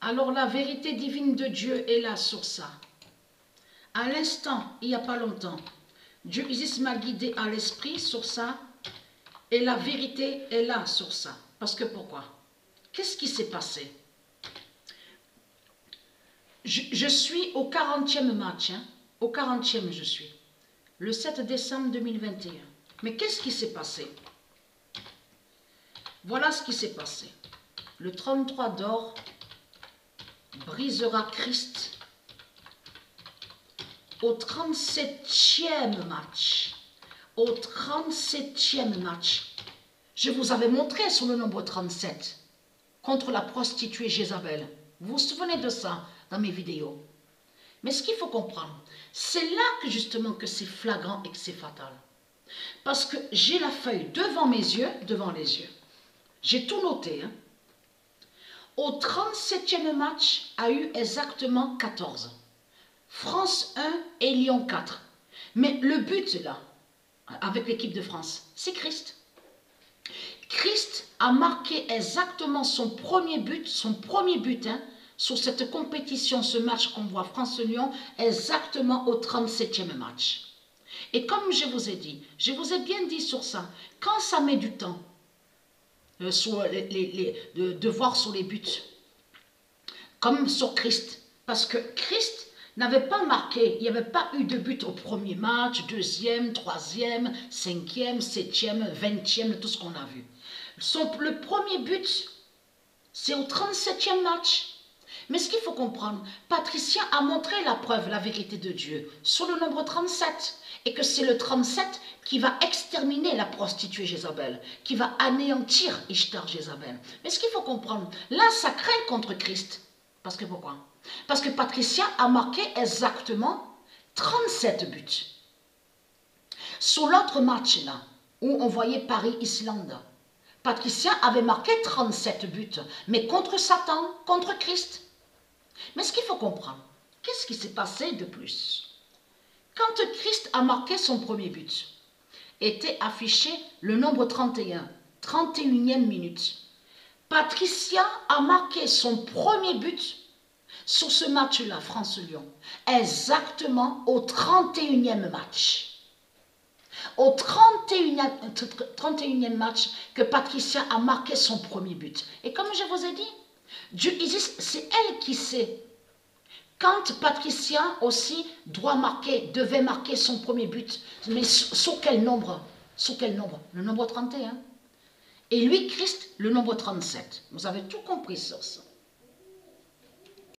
Alors la vérité divine de Dieu est là sur ça. À l'instant, il n'y a pas longtemps, Dieu Isis m'a guidé à l'esprit sur ça. Et la vérité est là sur ça. Parce que pourquoi? Qu'est-ce qui s'est passé? Je suis au 40e match. Hein? Au 40e je suis. Le 7 décembre 2021. Mais qu'est-ce qui s'est passé? Voilà ce qui s'est passé. Le 33 d'or brisera Christ au 37e match. Au 37e match. Je vous avais montré sur le nombre 37 contre la prostituée Jézabel. Vous vous souvenez de ça dans mes vidéos? Mais ce qu'il faut comprendre, c'est là que justement que c'est flagrant et que c'est fatal. Parce que j'ai la feuille devant mes yeux, devant les yeux. J'ai tout noté. Hein. Au 37e match a eu exactement 14. France 1 et Lyon 4. Mais le but là, avec l'équipe de France, c'est Christ. Christ a marqué exactement son premier but hein, sur cette compétition, ce match qu'on voit France-Lyon, exactement au 37e match. Et comme je vous ai dit, je vous ai bien dit sur ça, quand ça met du temps de voir sur les buts, comme sur Christ, parce que Christ n'avait pas marqué, il n'y avait pas eu de but au premier match, deuxième, troisième, cinquième, septième, 20e, tout ce qu'on a vu. Le premier but, c'est au 37e match. Mais ce qu'il faut comprendre, Patricia a montré la preuve, la vérité de Dieu, sur le nombre 37. Et que c'est le 37 qui va exterminer la prostituée Jézabel, qui va anéantir Ishtar Jézabel. Mais ce qu'il faut comprendre, là, ça craint contre Christ. Parce que pourquoi? Parce que Patricia a marqué exactement 37 buts. Sur l'autre match, là, où on voyait Paris-Islande, Patricia avait marqué 37 buts, mais contre Satan, contre Christ. Mais ce qu'il faut comprendre, qu'est-ce qui s'est passé de plus? Quand Christ a marqué son premier but, était affiché le nombre 31, 31e minute. Patricia a marqué son premier but sur ce match-là, France-Lyon, exactement au 31e match. Au 31e match que Patricia a marqué son premier but. Et comme je vous ai dit, Dieu Isis, c'est elle qui sait. Quand Patricia aussi devait marquer son premier but, mais sur quel nombre? Sur quel nombre? Le nombre 31. Et lui, Christ, le nombre 37. Vous avez tout compris sur ça.